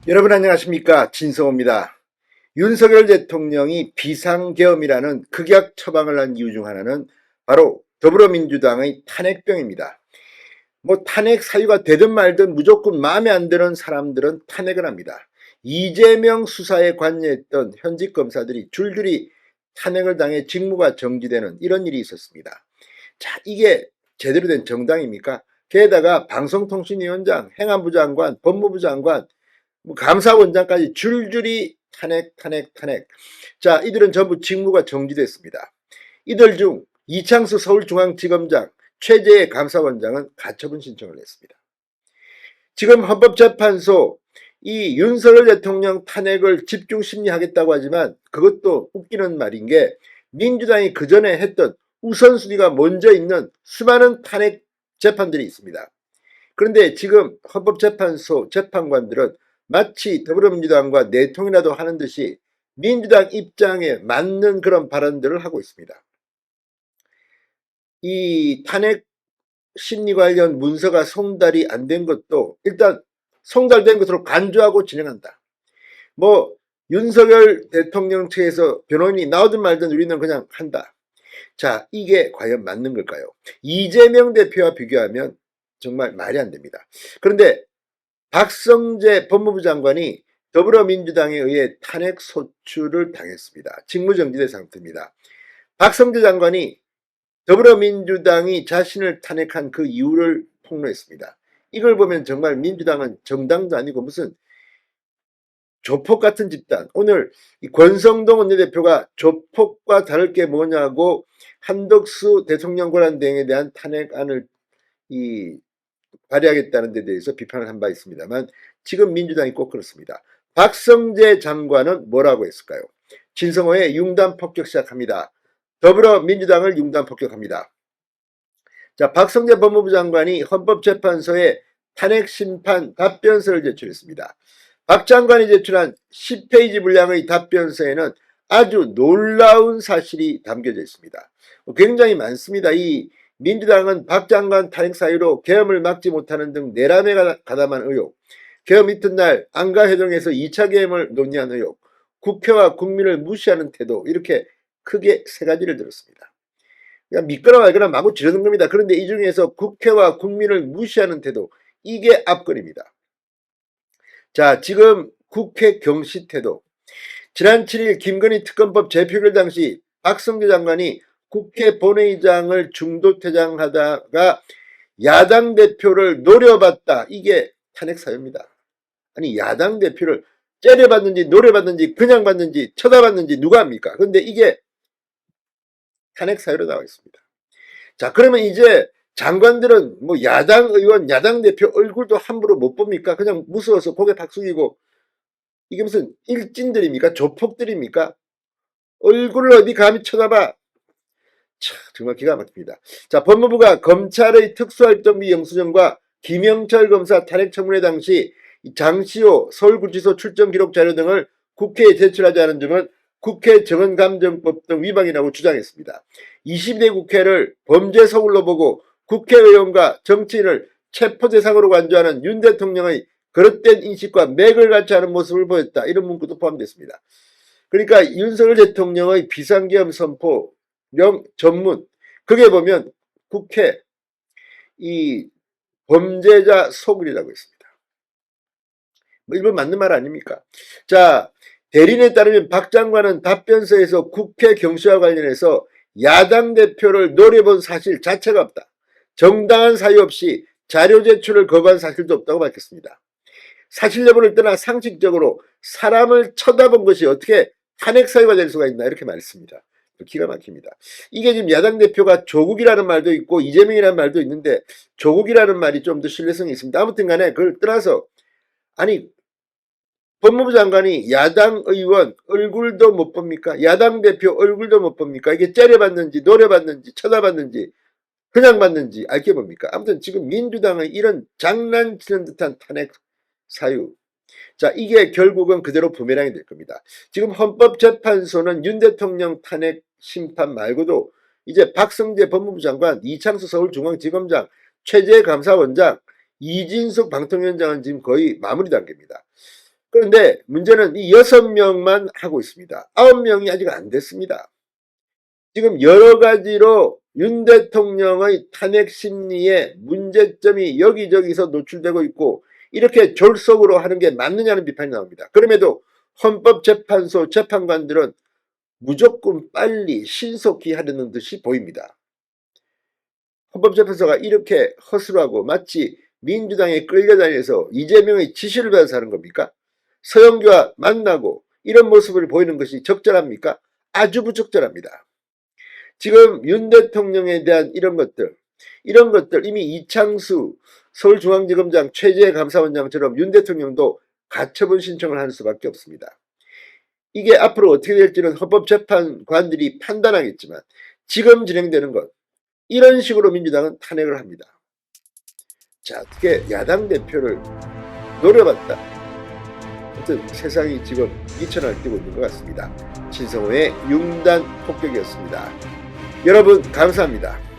여러분 안녕하십니까, 진성호입니다. 윤석열 대통령이 비상계엄이라는 극약 처방을 한 이유 중 하나는 바로 더불어민주당의 탄핵병입니다. 탄핵 사유가 되든 말든 무조건 마음에 안 드는 사람들은 탄핵을 합니다. 이재명 수사에 관여했던 현직 검사들이 줄줄이 탄핵을 당해 직무가 정지되는 이런 일이 있었습니다. 자, 이게 제대로 된 정당입니까? 게다가 방송통신위원장, 행안부 장관, 법무부 장관, 감사원장까지 줄줄이 탄핵. 자, 이들은 전부 직무가 정지됐습니다. 이들 중 이창수 서울중앙지검장, 최재해 감사원장은 가처분 신청을 했습니다. 지금 헌법재판소 이 윤석열 대통령 탄핵을 집중 심리하겠다고 하지만 그것도 웃기는 말인 게 민주당이 그전에 했던 우선순위가 먼저 있는 수많은 탄핵 재판들이 있습니다. 그런데 지금 헌법재판소 재판관들은 마치 더불어민주당과 내통이라도 하는 듯이 민주당 입장에 맞는 그런 발언들을 하고 있습니다. 이 탄핵 심리 관련 문서가 송달이 안 된 것도 일단 송달된 것으로 간주하고 진행한다. 윤석열 대통령 측에서 변호인이 나오든 말든 우리는 그냥 한다. 자, 이게 과연 맞는 걸까요? 이재명 대표와 비교하면 정말 말이 안 됩니다. 그런데 박성재 법무부 장관이 더불어민주당에 의해 탄핵 소추를 당했습니다. 직무정지된 상태입니다. 박성재 장관이 더불어민주당이 자신을 탄핵한 그 이유를 폭로했습니다. 이걸 보면 정말 민주당은 정당도 아니고 무슨 조폭 같은 집단. 오늘 권성동 원내대표가 조폭과 다를 게 뭐냐고 한덕수 대통령 권한 대행에 대한 탄핵안을 발의하겠다는 데 대해서 비판을 한 바 있습니다만 지금 민주당이 꼭 그렇습니다. 박성재 장관은 뭐라고 했을까요? 진성호의 융단 폭격 시작합니다. 더불어민주당을 융단 폭격합니다. 자, 박성재 법무부 장관이 헌법재판소에 탄핵심판 답변서를 제출했습니다. 박 장관이 제출한 10페이지 분량의 답변서에는 아주 놀라운 사실이 담겨져 있습니다. 굉장히 많습니다. 이 민주당은 박 장관 탄핵 사유로 계엄을 막지 못하는 등 내란에 가담한 의혹, 계엄 이튿날 안가회동에서 2차 계엄을 논의한 의혹, 국회와 국민을 무시하는 태도, 이렇게 크게 세 가지를 들었습니다. 그냥 믿거나 말거나 마구 지르는 겁니다. 그런데 이 중에서 국회와 국민을 무시하는 태도, 이게 압권입니다. 자, 지금 국회 경시 태도. 지난 7일 김건희 특검법 재표결 당시 박성재 장관이 국회 본회의장을 중도 퇴장하다가 야당 대표를 노려봤다. 이게 탄핵 사유입니다. 아니, 야당 대표를 째려봤는지 노려봤는지 그냥 봤는지 쳐다봤는지 누가 합니까? 그런데 이게 탄핵 사유로 나와 있습니다. 자, 그러면 이제 장관들은 야당 의원, 야당 대표 얼굴도 함부로 못 봅니까? 그냥 무서워서 고개 팍 숙이고, 이게 무슨 일진들입니까? 조폭들입니까? 얼굴을 어디 감히 쳐다봐? 참, 정말 기가 막힙니다. 자, 법무부가 검찰의 특수활동비 영수증과 김영철 검사 탄핵 청문회 당시 장시호 서울구치소 출정 기록 자료 등을 국회에 제출하지 않은 점은 국회 정언감정법 등 위반이라고 주장했습니다. 22대 국회를 범죄 서울로 보고 국회의원과 정치인을 체포 대상으로 간주하는 윤 대통령의 그릇된 인식과 맥을 같이 하는 모습을 보였다. 이런 문구도 포함됐습니다. 그러니까 윤석열 대통령의 비상계엄 선포 전문, 그게 보면 국회 이 범죄자 소굴이라고 했습니다. 일본 맞는 말 아닙니까? 자, 대리인에 따르면 박 장관은 답변서에서 국회 경시와 관련해서 야당 대표를 노려본 사실 자체가 없다. 정당한 사유 없이 자료 제출을 거부한 사실도 없다고 밝혔습니다. 사실 여부를 떠나 상식적으로 사람을 쳐다본 것이 어떻게 탄핵 사유가 될 수가 있나, 이렇게 말했습니다. 기가 막힙니다. 이게 지금 야당 대표가 조국이라는 말도 있고 이재명이라는 말도 있는데 조국이라는 말이 좀 더 신뢰성이 있습니다. 아무튼 간에 그걸 떠나서, 아니, 법무부 장관이 야당 의원 얼굴도 못 봅니까? 야당 대표 얼굴도 못 봅니까? 이게 째려봤는지 노려봤는지 쳐다봤는지 그냥 봤는지 알게 뭡니까? 아무튼 지금 민주당의 이런 장난치는 듯한 탄핵 사유, 자, 이게 결국은 그대로 부메랑이 될 겁니다. 지금 헌법재판소는 윤 대통령 탄핵 심판 말고도 이제 박성재 법무부 장관, 이창수 서울중앙지검장, 최재해 감사원장, 이진숙 방통위원장은 지금 거의 마무리 단계입니다. 그런데 문제는 이 6명만 하고 있습니다. 9명이 아직 안 됐습니다. 지금 여러 가지로 윤 대통령의 탄핵 심리에 문제점이 여기저기서 노출되고 있고 이렇게 졸속으로 하는 게 맞느냐는 비판이 나옵니다. 그럼에도 헌법재판소 재판관들은 무조건 빨리 신속히 하려는 듯이 보입니다. 헌법재판소가 이렇게 허술하고 마치 민주당에 끌려다녀서 이재명의 지시를 받아서 하는 겁니까? 서영교와 만나고 이런 모습을 보이는 것이 적절합니까? 아주 부적절합니다. 지금 윤 대통령에 대한 이런 것들 이미 이창수 서울중앙지검장 최재감사원장처럼 윤 대통령도 가처분 신청을 하는 수밖에 없습니다. 이게 앞으로 어떻게 될지는 헌법재판관들이 판단하겠지만 지금 진행되는 것 이런 식으로 민주당은 탄핵을 합니다. 자, 어떻게 야당 대표를 노려봤다. 하여튼 세상이 지금 미천을 뛰고 있는 것 같습니다. 진성호의 융단 폭격이었습니다. 여러분 감사합니다.